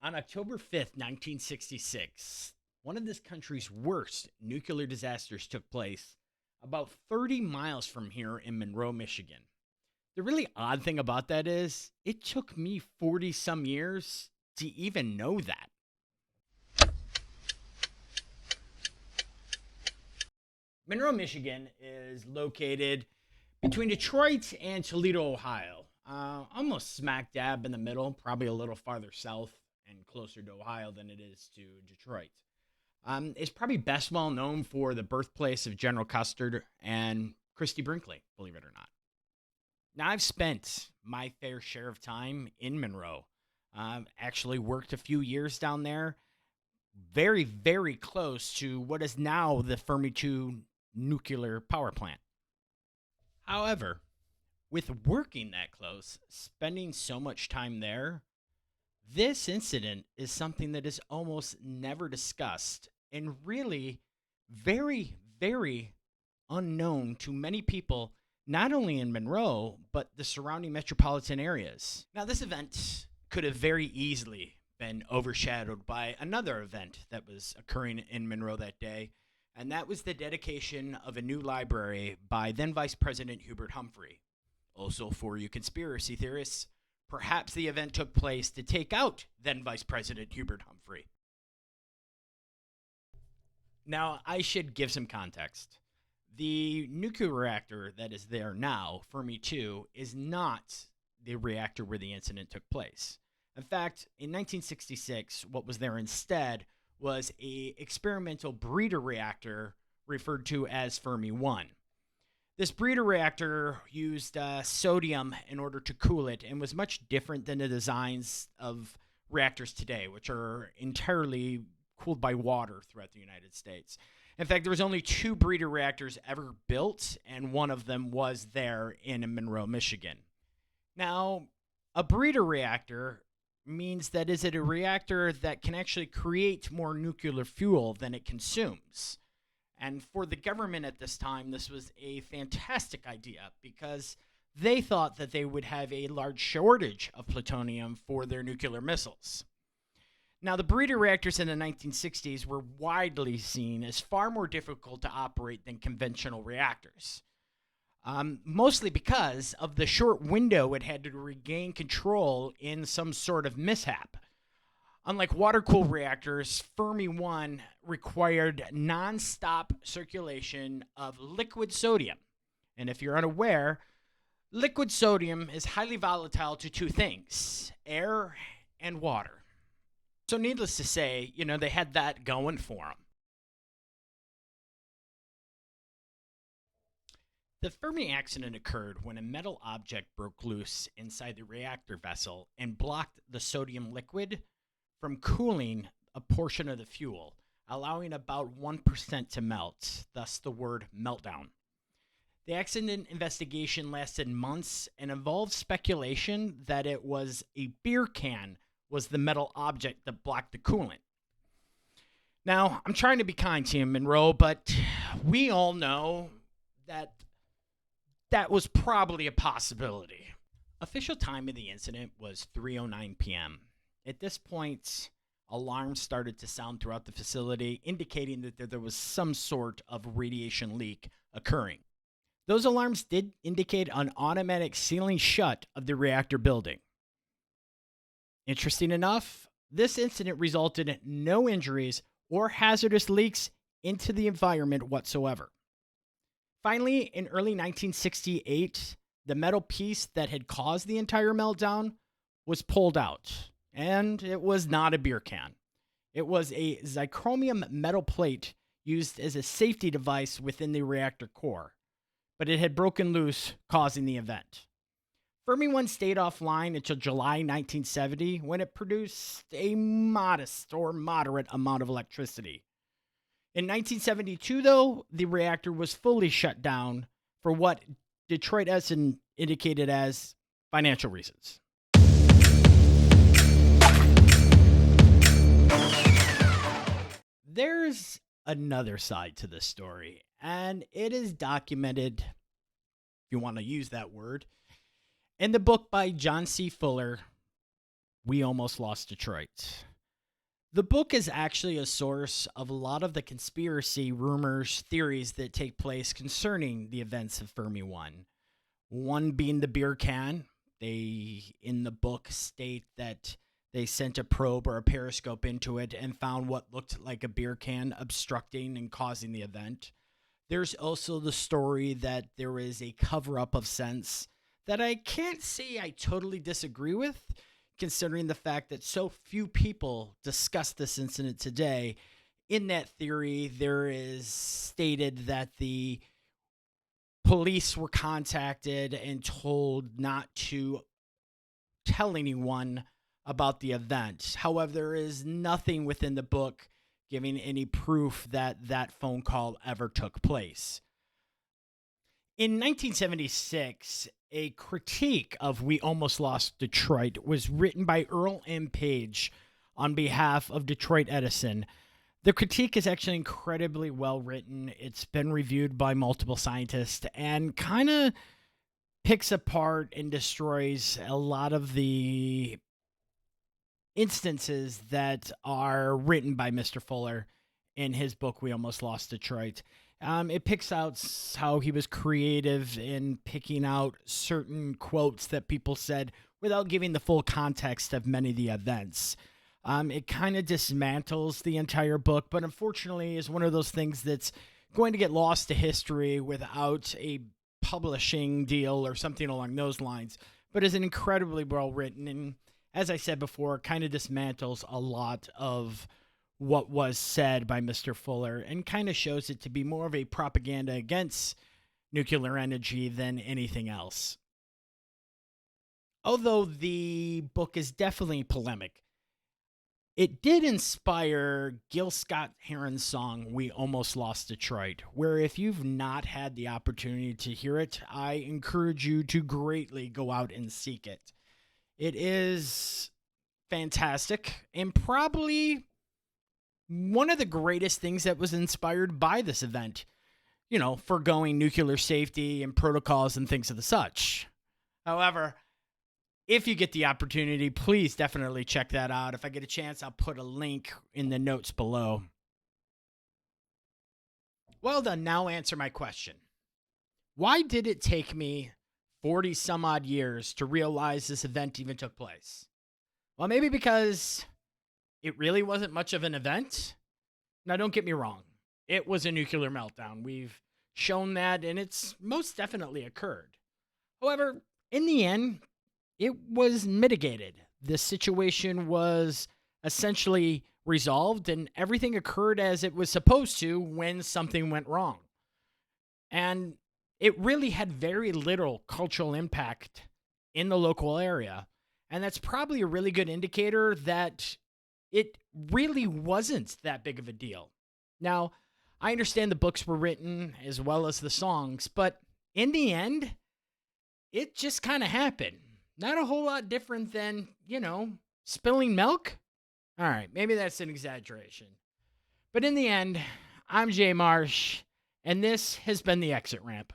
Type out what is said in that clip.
On October 5th, 1966, one of this country's worst nuclear disasters took place about 30 miles from here in Monroe, Michigan. The really odd thing about that is, it took me 40 some years to even know that. Monroe, Michigan is located between Detroit and Toledo, Ohio. Almost smack dab in the middle, probably a little farther south and closer to Ohio than it is to Detroit. It's probably best well known for the birthplace of General Custer and Christy Brinkley, believe it or not. Now, I've spent my fair share of time in Monroe. Actually worked a few years down there, very, very close to what is now the Fermi 2 nuclear power plant. However, with working that close, spending so much time there, this incident is something that is almost never discussed and really very, very unknown to many people, not only in Monroe, but the surrounding metropolitan areas. Now, this event could have very easily been overshadowed by another event that was occurring in Monroe that day, and that was the dedication of a new library by then Vice President Hubert Humphrey. Also, for you conspiracy theorists, perhaps the event took place to take out then Vice President Hubert Humphrey. Now, I should give some context. The nuclear reactor that is there now, Fermi 2, is not the reactor where the incident took place. In fact, in 1966, what was there instead was a experimental breeder reactor referred to as Fermi 1. This breeder reactor used sodium in order to cool it and was much different than the designs of reactors today, which are entirely cooled by water throughout the United States. In fact, there was only 2 breeder reactors ever built, and one of them was there in Monroe, Michigan. Now, a breeder reactor means that is it a reactor that can actually create more nuclear fuel than it consumes. And for the government at this time, this was a fantastic idea because they thought that they would have a large shortage of plutonium for their nuclear missiles. Now, the breeder reactors in the 1960s were widely seen as far more difficult to operate than conventional reactors, mostly because of the short window it had to regain control in some sort of mishap. Unlike water-cooled reactors, Fermi 1 required non-stop circulation of liquid sodium. And if you're unaware, liquid sodium is highly volatile to 2 things, air and water. So needless to say, they had that going for them. The Fermi accident occurred when a metal object broke loose inside the reactor vessel and blocked the sodium liquid from cooling a portion of the fuel, allowing about 1% to melt, thus the word meltdown. The accident investigation lasted months and involved speculation that it was a beer can was the metal object that blocked the coolant. Now, I'm trying to be kind to you, Monroe, but we all know that that was probably a possibility. Official time of the incident was 3:09 p.m. At this point, alarms started to sound throughout the facility, indicating that there was some sort of radiation leak occurring. Those alarms did indicate an automatic sealing shut of the reactor building. Interesting enough, this incident resulted in no injuries or hazardous leaks into the environment whatsoever. Finally, in early 1968, the metal piece that had caused the entire meltdown was pulled out, and it was not a beer can. It was a zirconium metal plate used as a safety device within the reactor core, but it had broken loose, causing the event. Fermi 1 stayed offline until July 1970, when it produced a modest or moderate amount of electricity. In 1972, though, the reactor was fully shut down for what Detroit Edison indicated as financial reasons. There's another side to this story, and it is documented, if you want to use that word, in the book by John C. Fuller, We Almost Lost Detroit. The book is actually a source of a lot of the conspiracy rumors, theories that take place concerning the events of Fermi 1. One being the beer can. They, in the book, state that they sent a probe or a periscope into it and found what looked like a beer can obstructing and causing the event. There's also the story that there is a cover up of sense that I can't say I totally disagree with, considering the fact that so few people discuss this incident today. In that theory, there is stated that the police were contacted and told not to tell anyone about the event. However, there is nothing within the book giving any proof that that phone call ever took place. In 1976, a critique of We Almost Lost Detroit was written by Earl M. Page on behalf of Detroit Edison. The critique is actually incredibly well written. It's been reviewed by multiple scientists and kind of picks apart and destroys a lot of the instances that are written by Mr. Fuller in his book, We Almost Lost Detroit. It picks out how he was creative in picking out certain quotes that people said without giving the full context of many of the events. It kind of dismantles the entire book, but unfortunately is one of those things that's going to get lost to history without a publishing deal or something along those lines, but is an incredibly well written and, as I said before, kind of dismantles a lot of what was said by Mr. Fuller and kind of shows it to be more of a propaganda against nuclear energy than anything else. Although the book is definitely polemic, it did inspire Gil Scott-Heron's song, We Almost Lost Detroit, where if you've not had the opportunity to hear it, I encourage you to greatly go out and seek it. It is fantastic and probably one of the greatest things that was inspired by this event, foregoing nuclear safety and protocols and things of the such. However, if you get the opportunity, please definitely check that out. If I get a chance, I'll put a link in the notes below. Well done. Now answer my question. Why did it take me 40 some odd years to realize this event even took place? Well, maybe because it really wasn't much of an event. Now, don't get me wrong. It was a nuclear meltdown. We've shown that, and it's most definitely occurred. However, in the end, it was mitigated. The situation was essentially resolved, and everything occurred as it was supposed to when something went wrong. And it really had very little cultural impact in the local area. And that's probably a really good indicator that it really wasn't that big of a deal. Now, I understand the books were written as well as the songs, but in the end, it just kind of happened. Not a whole lot different than, spilling milk. All right, maybe that's an exaggeration. But in the end, I'm Jay Marsh, and this has been the Exit Ramp.